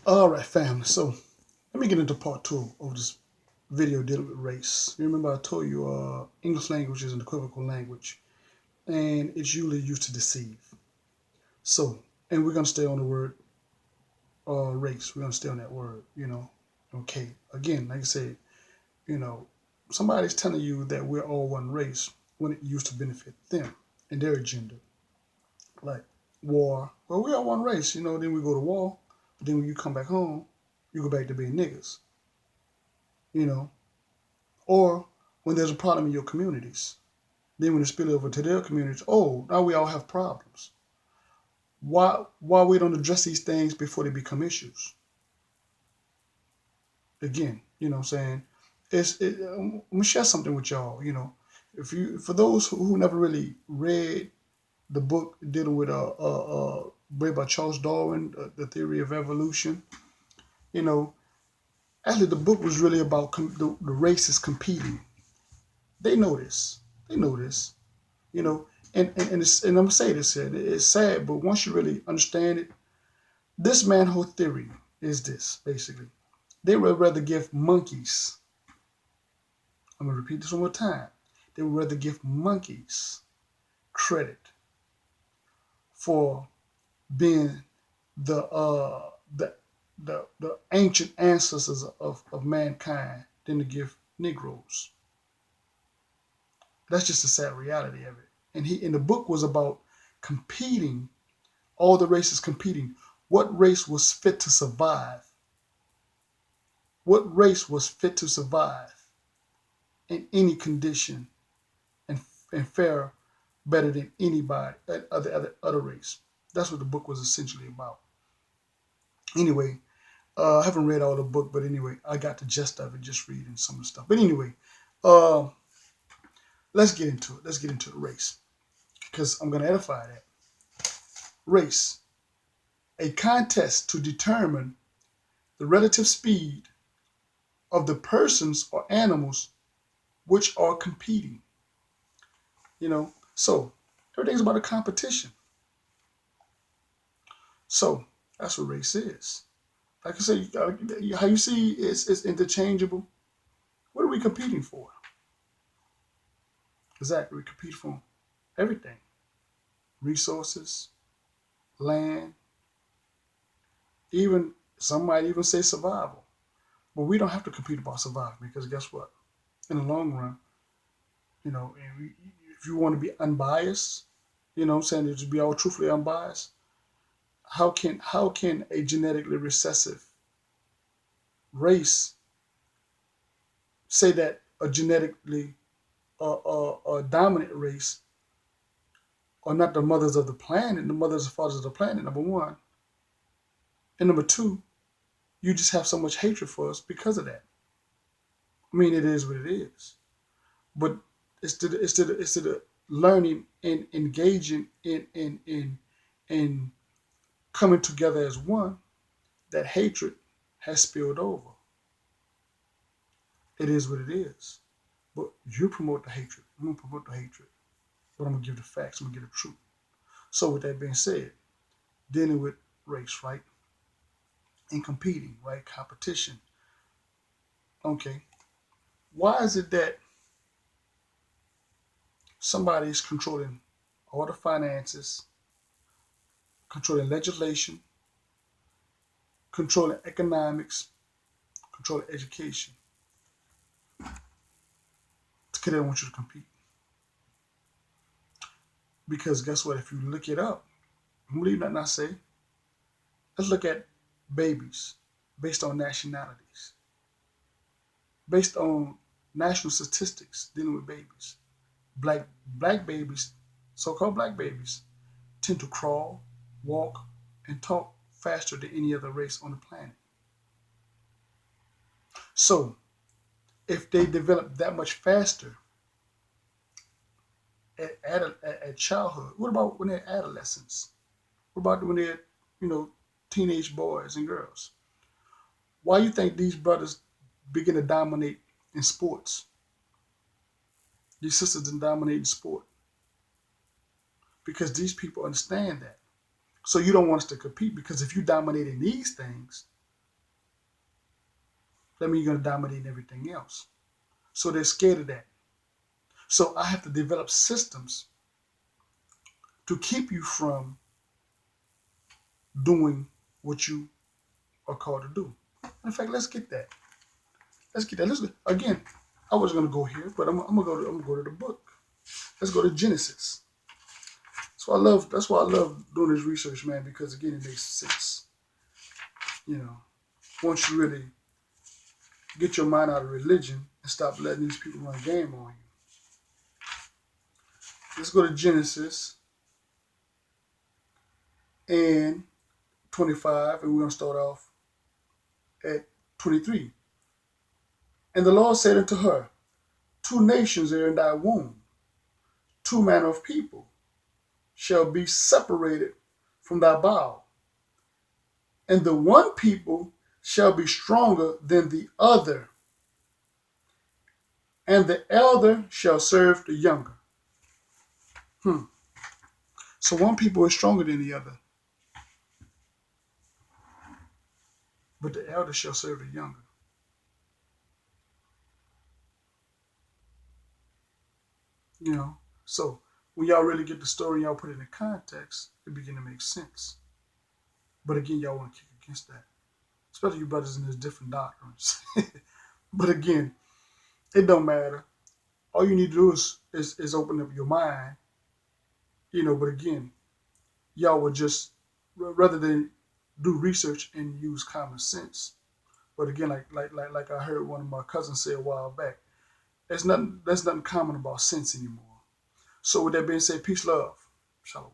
All right, family. So let me get into part two of this video dealing with race. You remember I told you English language is an equivocal language, and it's usually used to deceive. So, and we're gonna stay on the word race. We're gonna stay on that word. Okay. Again, like I said, you know, somebody's telling you that we're all one race when it used to benefit them and their agenda, like war. Well, we're all one race. Then we go to war, but then when you come back home, you go back to being niggas. You know, or when there's a problem in your communities. Then when it spill over to their communities, oh, now we all have problems. Why we don't address these things before they become issues? Again, what I'm saying? I'm gonna share something with y'all. If you for those who never really read the book dealing with read by Charles Darwin, the theory of evolution. You know, actually the book was really about the races competing. They know this. They know this. you know, and I'm gonna say this here, it's sad, but once you really understand it, this manhood theory is this basically. They would rather give monkeys, I'm gonna repeat this one more time. They would rather give monkeys credit for being the ancient ancestors of mankind than to give Negroes. That's just a sad reality of it. And the book was about competing, all the races competing. What race was fit to survive? What race was fit to survive in any condition and, and fare better than anybody, other race? That's what the book was essentially about. Anyway, I haven't read all the book, but anyway, I got the gist of it just reading some of the stuff. But anyway, uh, let's get into it. Let's get into the race because I'm going to edify that. Race, a contest to determine the relative speed of the persons or animals which are competing. So everything's about a competition. So that's what race is. Like I said, how you see it's interchangeable. What are we competing for? Exactly, we compete for everything: resources, land, even some might even say survival. But we don't have to compete about survival because guess what? In the long run, if you want to be unbiased, I'm saying to be all truthfully unbiased, how can a genetically recessive race say that a genetically dominant race are not the mothers of the planet, the mothers and fathers of the planet, number one. And number two, you just have so much hatred for us because of that. I mean, it is what it is. But it's to the learning and engaging in coming together as one that hatred has spilled over. It is what it is. But you promote the hatred. I'm gonna promote the hatred. But I'm gonna give the facts, I'm gonna give the truth. So with that being said, dealing with race, right? And competing, right? Competition. Okay. Why is it that somebody is controlling all the finances, controlling legislation, controlling economics, controlling education? Because they don't want you to compete. Because guess what? If you look it up, believe nothing I say, let's look at babies based on nationalities, based on national statistics dealing with babies. Black babies, so-called black babies, tend to crawl, walk, and talk faster than any other race on the planet. So if they develop that much faster at childhood, what about when they're adolescents? What about when they're, you know, teenage boys and girls? Why you think these brothers begin to dominate in sports? These sisters didn't dominate in sport because these people understand that. So you don't want us to compete because if you dominate in these things, that means you're going to dominate everything else. So they're scared of that. So I have to develop systems to keep you from doing what you are called to do. In fact, let's get that. Let's get that. Again, I was going to go here, but I'm gonna go to the book. Let's go to Genesis. That's why I love doing this research, man, because again, it makes sense. You know, once you really get your mind out of religion and stop letting these people run game on you. Let's go to Genesis and 25, and we're going to start off at 23. And the Lord said unto her, two nations are in thy womb, two manner of people shall be separated from thy bowel, and the one people shall be stronger than the other, and the elder shall serve the younger. So one people is stronger than the other, but the elder shall serve the younger. You know, so when y'all really get the story, y'all put it in context, it begin to make sense. But again, y'all want to kick against that, especially you brothers in these different doctrines. But again, it don't matter. All you need to do is open up your mind, you know. But again, y'all would just rather than do research and use common sense. But again, like I heard one of my cousins say a while back, there's nothing common about sense anymore. So with that being said, peace, love, shalom.